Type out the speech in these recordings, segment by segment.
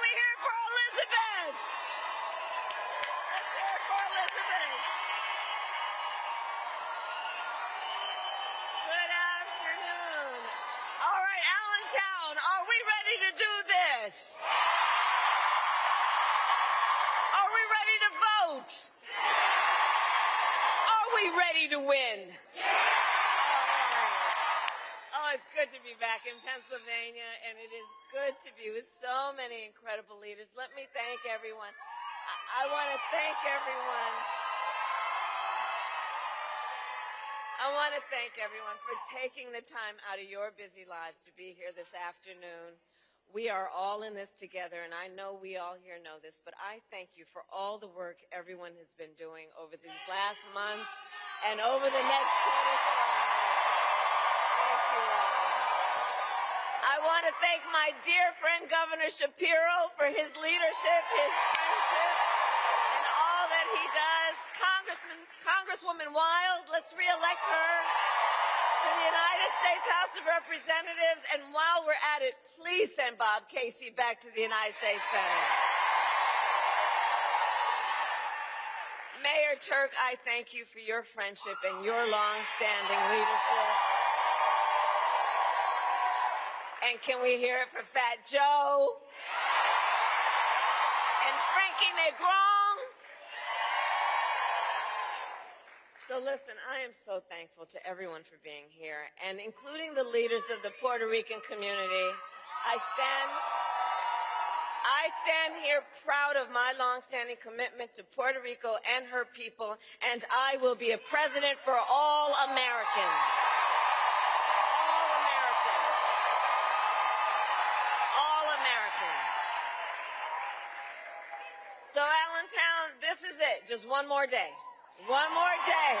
we hear it for Elizabeth? Let's hear it for Elizabeth. Good afternoon. All right, Allentown, are we ready to do this? Are we ready to vote? Are we ready to win? Oh, it's good to be back in Pennsylvania, and it is good to be with so many incredible leaders. Let me thank everyone. I want to thank everyone. I want to thank everyone for taking the time out of your busy lives to be here this afternoon. We are all in this together, and I know we all here know this, but I thank you for all the work everyone has been doing over these last months and over the next 24 hours. Thank you all. I want to thank my dear friend Governor Shapiro for his leadership, his friendship, and all that he does. Congresswoman Wild, let's reelect her to the United States House of Representatives. And while we're at it, please send Bob Casey back to the United States Senate. Mayor Turk, I thank you for your friendship and your long-standing leadership. And can we hear it for Fat Joe? And Frankie Negron? So listen, I am so thankful to everyone for being here, and including the leaders of the Puerto Rican community. I stand here proud of my longstanding commitment to Puerto Rico and her people, and I will be a president for all Americans. All Americans. All Americans. So Allentown, this is it. Just one more day. One more day.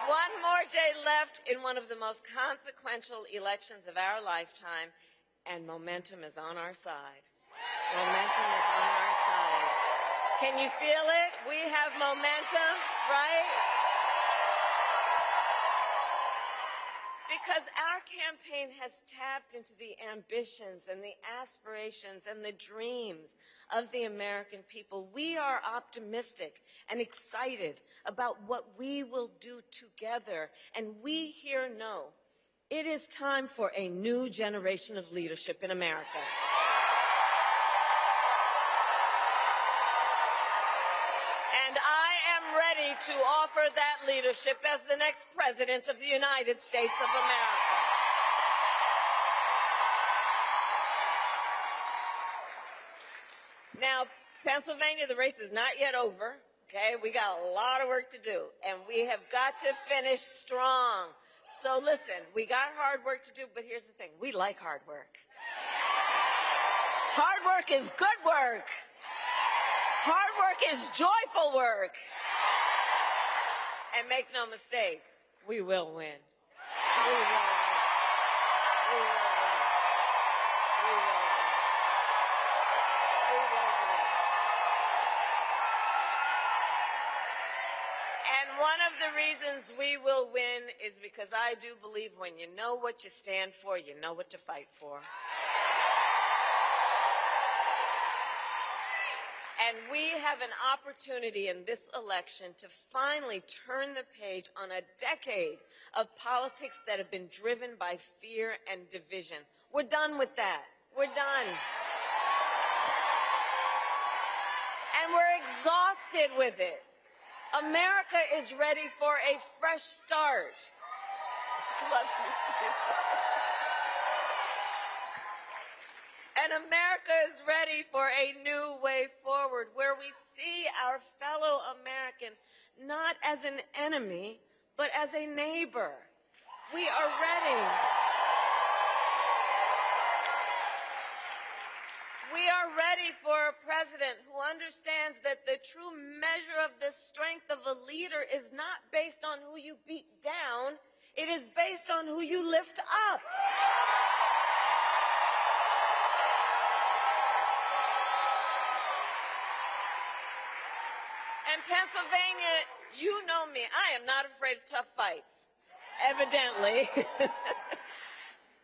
One more day left in one of the most consequential elections of our lifetime, and momentum is on our side. Momentum is on our side. Can you feel it? We have momentum, right? Because our campaign has tapped into the ambitions and the aspirations and the dreams of the American people. We are optimistic and excited about what we will do together. And we here know it is time for a new generation of leadership in America. And I am ready to offer that leadership as the next President of the United States of America. Now, Pennsylvania, the race is not yet over, okay? We got a lot of work to do, and we have got to finish strong. So listen, we got hard work to do, but here's the thing. We like hard work. Hard work is good work. Hard work is joyful work. And make no mistake, we will win. We will win. We will win. We will win. We will win. And one of the reasons we will win is because I do believe when you know what you stand for, you know what to fight for. And we have an opportunity in this election to finally turn the page on a decade of politics that have been driven by fear and division. We're done with that. We're done. And we're exhausted with it. America is ready for a fresh start. Love you, Steve. And America is ready for a new way forward where we see our fellow American not as an enemy, but as a neighbor. We are ready. We are ready for a president who understands that the true measure of the strength of a leader is not based on who you beat down, it is based on who you lift up. And Pennsylvania, you know me, I am not afraid of tough fights, evidently.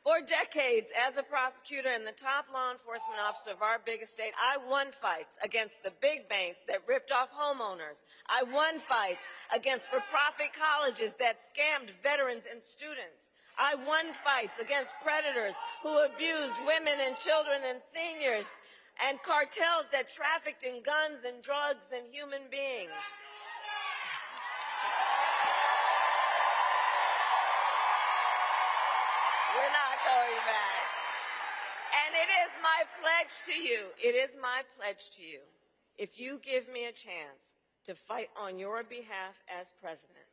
For decades, as a prosecutor and the top law enforcement officer of our biggest state, I won fights against the big banks that ripped off homeowners. I won fights against for-profit colleges that scammed veterans and students. I won fights against predators who abused women and children and seniors, and cartels that trafficked in guns and drugs and human beings. We're not going back. And it is my pledge to you, if you give me a chance to fight on your behalf as president,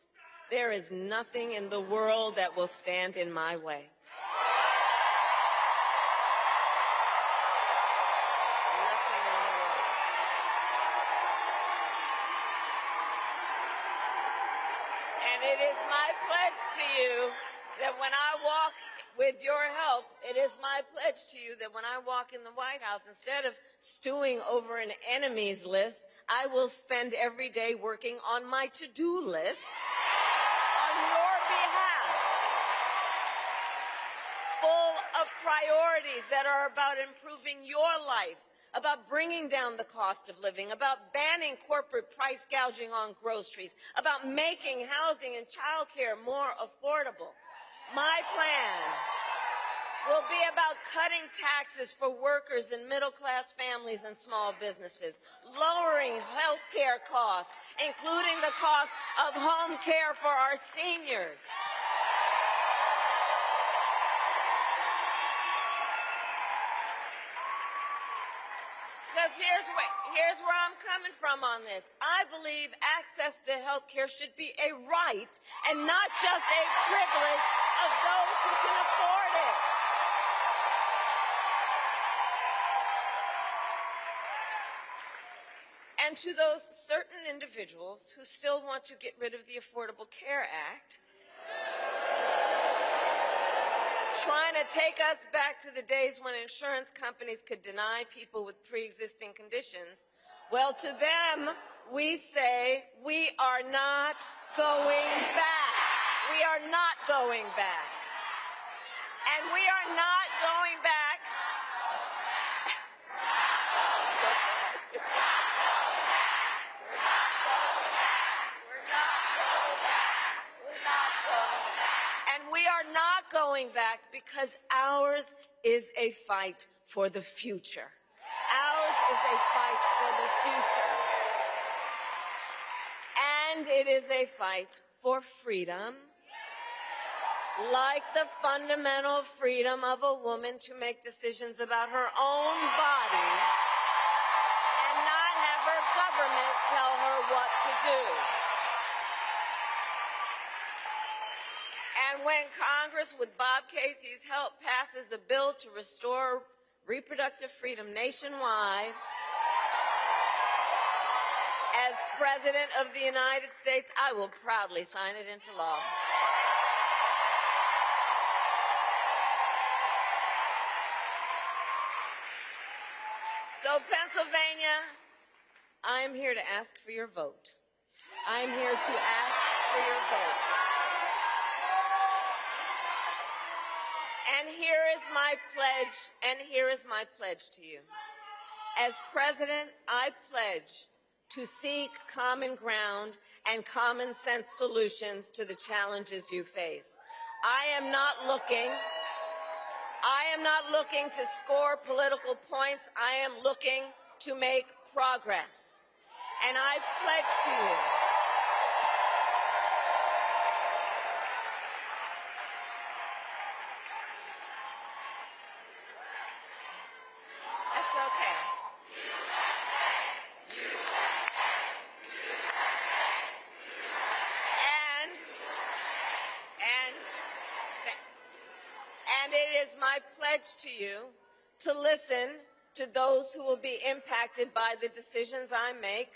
there is nothing in the world that will stand in my way. Nothing in the world. And it is my pledge to you that when I walk, with your help, it is my pledge to you that when I walk in the White House, instead of stewing over an enemies list, I will spend every day working on my to-do list on your behalf, full of priorities that are about improving your life, about bringing down the cost of living, about banning corporate price gouging on groceries, about making housing and childcare more affordable. My plan will be about cutting taxes for workers and middle-class families and small businesses, lowering health care costs, including the cost of home care for our seniors. Because here's where I'm coming from on this. I believe access to health care should be a right and not just a privilege of those who can afford it. And to those certain individuals who still want to get rid of the Affordable Care Act, trying to take us back to the days when insurance companies could deny people with pre-existing conditions, well, to them, we say we are not going back. We are not going back. And we are not going back. We are not going back because ours is a fight for the future. Ours is a fight for the future. And it is a fight for freedom, like the fundamental freedom of a woman to make decisions about her own body and not have her government tell her what to do. And when Congress, with Bob Casey's help, passes a bill to restore reproductive freedom nationwide, as President of the United States, I will proudly sign it into law. So, Pennsylvania, I am here to ask for your vote. I am here to ask for your vote. And here is my pledge to you. As president, I pledge to seek common ground and common sense solutions to the challenges you face. I am not looking to score political points. I am looking to make progress. And I pledge to you And it is my pledge to you to listen to those who will be impacted by the decisions I make,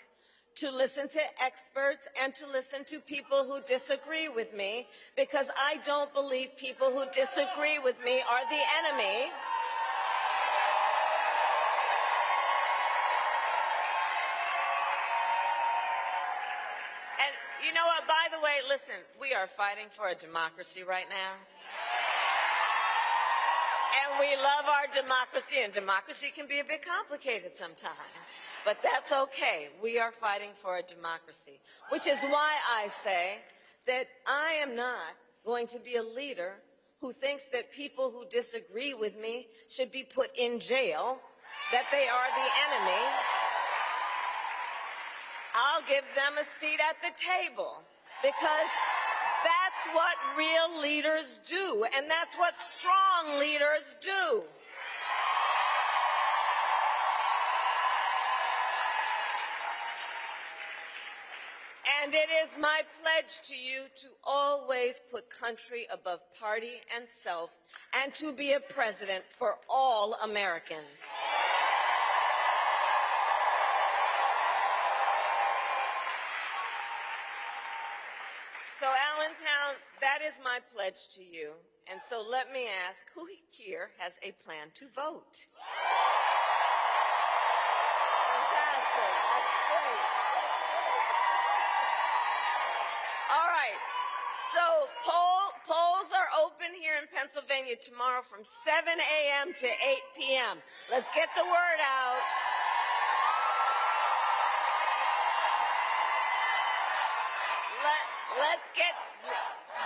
to listen to experts, and to listen to people who disagree with me, because I don't believe people who disagree with me are the enemy. And you know what, by the way, listen, we are fighting for a democracy right now. And we love our democracy, and democracy can be a bit complicated sometimes. But that's okay. We are fighting for a democracy, which is why I say that I am not going to be a leader who thinks that people who disagree with me should be put in jail, that they are the enemy. I'll give them a seat at the table, because that's what real leaders do, and that's what strong leaders do. And it is my pledge to you to always put country above party and self, and to be a president for all Americans. So, Allentown, that is my pledge to you. And so let me ask, who here has a plan to vote? Fantastic. That's great. All right. So polls are open here in Pennsylvania tomorrow from 7 a.m. to 8 p.m. Let's get the word out. Let's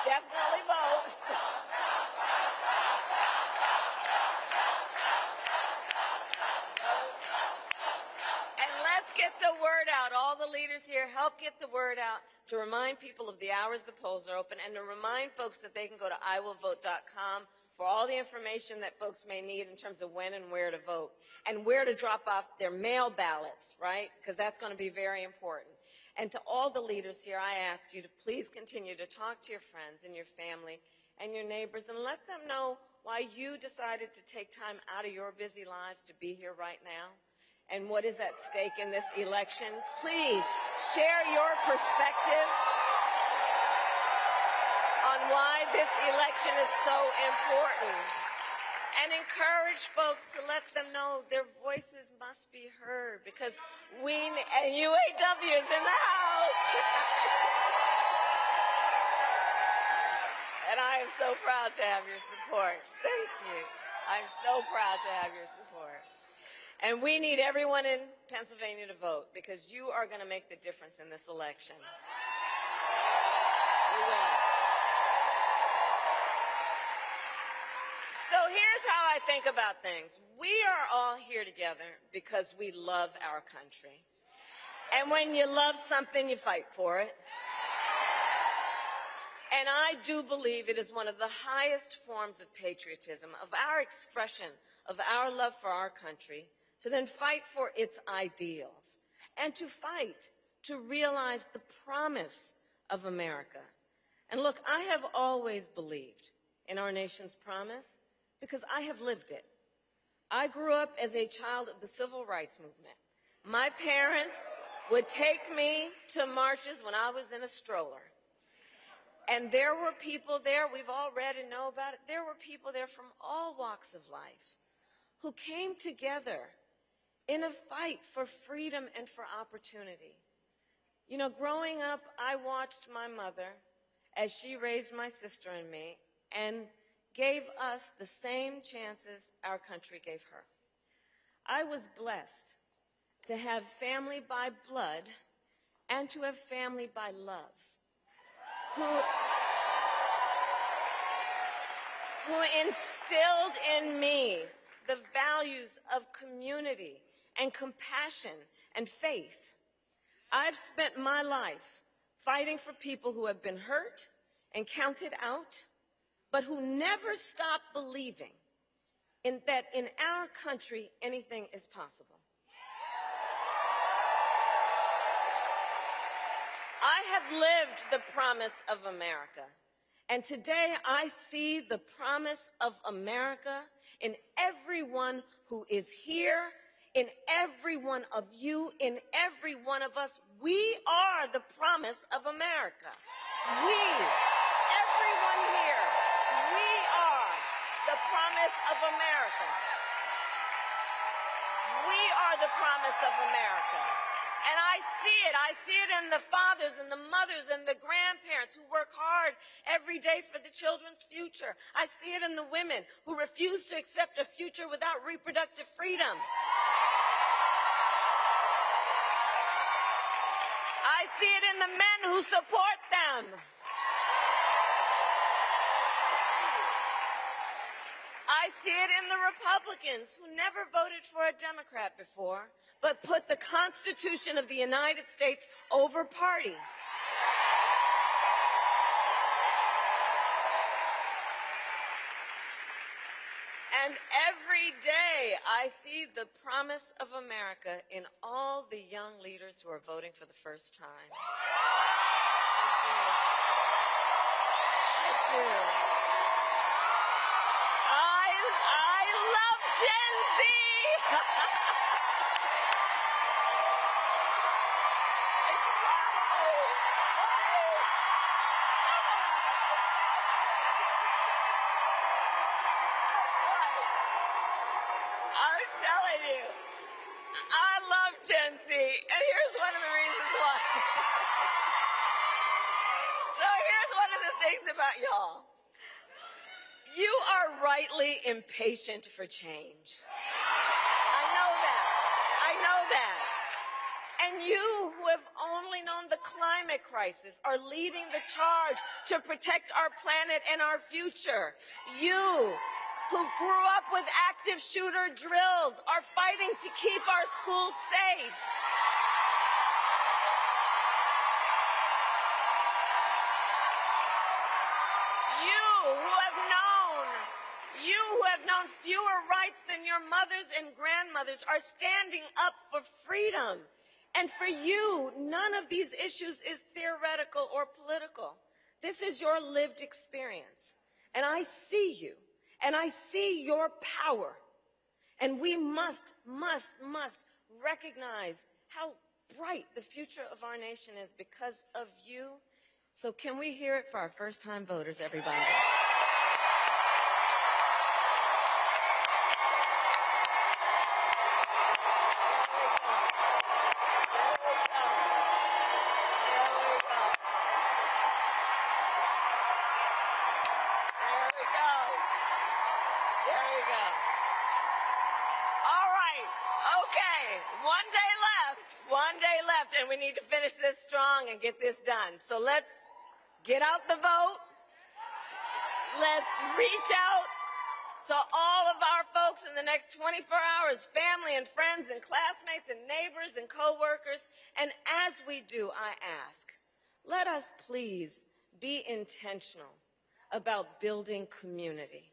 definitely vote. And let's get the word out. All the leaders here, help get the word out to remind people of the hours the polls are open, and to remind folks that they can go to iwillvote.com for all the information that folks may need in terms of when and where to vote, and where to drop off their mail ballots, right? Because that's going to be very important. And to all the leaders here, I ask you to please continue to talk to your friends and your family and your neighbors, and let them know why you decided to take time out of your busy lives to be here right now, and what is at stake in this election. Please share your perspective on why this election is so important, and encourage folks to let them know their voices must be heard, because and UAW is in the house. And I am so proud to have your support. Thank you. I'm so proud to have your support. And we need everyone in Pennsylvania to vote, because you are going to make the difference in this election. You will. So here's how I think about things. We are all here together because we love our country. And when you love something, you fight for it. And I do believe it is one of the highest forms of patriotism, of our expression of our love for our country, to then fight for its ideals, and to fight to realize the promise of America. And look, I have always believed in our nation's promise, because I have lived it. I grew up as a child of the civil rights movement. My parents would take me to marches when I was in a stroller. And there were people there, we've all read and know about it, there were people there from all walks of life who came together in a fight for freedom and for opportunity. You know, growing up, I watched my mother as she raised my sister and me, and gave us the same chances our country gave her. I was blessed to have family by blood and to have family by love, who instilled in me the values of community and compassion and faith. I've spent my life fighting for people who have been hurt and counted out, but who never stop believing that in our country anything is possible. I have lived the promise of America, and today I see the promise of America in everyone who is here, in every one of you, in every one of us. We are the promise of America. Everyone here, we are the promise of America. We are the promise of America. And I I see it. I see it in the fathers and the mothers and the grandparents who work hard every day for the children's future. I see it in the women who refuse to accept a future without reproductive freedom. I see it in the men who support them. I see it in the Republicans who never voted for a Democrat before, but put the Constitution of the United States over party. And every day I see the promise of America in all the young leaders who are voting for the first time. I do. I love Gen Z. I'm telling you, I love Gen Z, and here's one of the reasons why. So here's one of the things about y'all. You are rightly impatient for change. I know that. I know that. And you who have only known the climate crisis are leading the charge to protect our planet and our future. You who grew up with active shooter drills are fighting to keep our schools safe. You who have known fewer rights than your mothers and grandmothers are standing up for freedom. And for you, none of these issues is theoretical or political. This is your lived experience. And I see you, and I see your power. And we must recognize how bright the future of our nation is because of you. So can we hear it for our first-time voters, everybody? One day left, and we need to finish this strong and get this done. So let's get out the vote. Let's reach out to all of our folks in the next 24 hours, family and friends and classmates and neighbors and coworkers. And as we do, I ask, let us please be intentional about building community.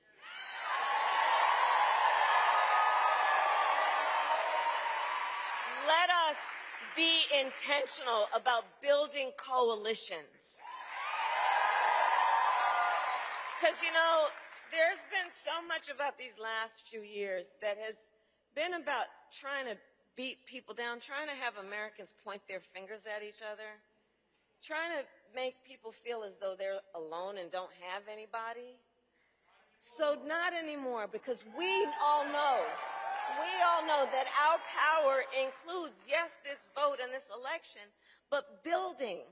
Let us be intentional about building coalitions. Because, you know, there's been so much about these last few years that has been about trying to beat people down, trying to have Americans point their fingers at each other, trying to make people feel as though they're alone and don't have anybody. So not anymore, because we all know that our power includes, yes, this vote and this election, but building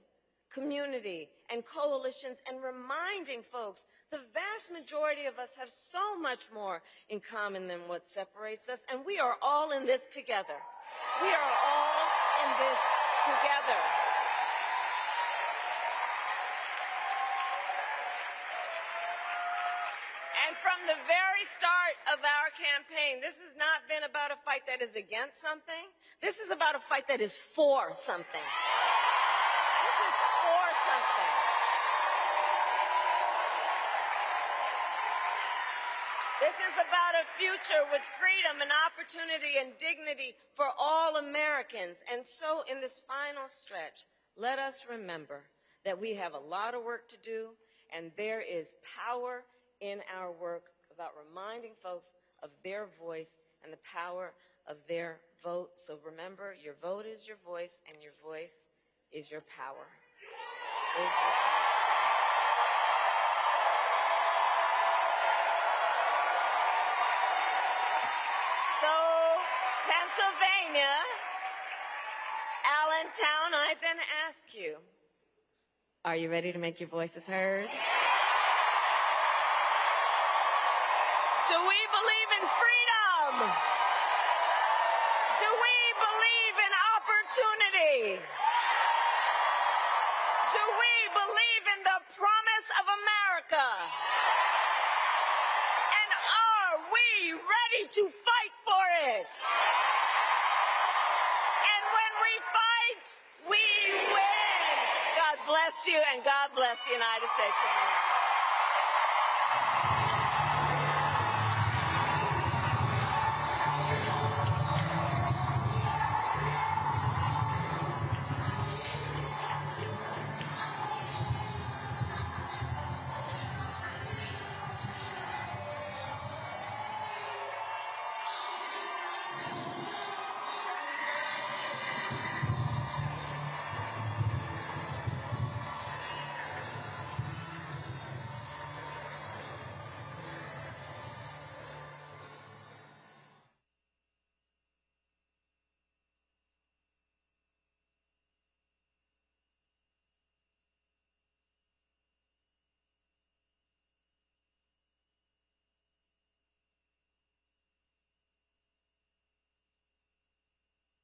community and coalitions and reminding folks the vast majority of us have so much more in common than what separates us, and we are all in this together. We are all in this together. And from the very start of our campaign, this has not been about a fight that is against something. This is about a fight that is for something. This is for something. This is about a future with freedom and opportunity and dignity for all Americans. And so in this final stretch, let us remember that we have a lot of work to do, and there is power in our work about reminding folks of their voice and the power of their vote. So remember, your vote is your voice, and your voice is your power. Is your power. So, Pennsylvania, Allentown, I then ask you, are you ready to make your voices heard? Do we believe in freedom? Do we believe in opportunity? Do we believe in the promise of America? And are we ready to fight for it? And when we fight, we win. God bless you, and God bless the United States of America.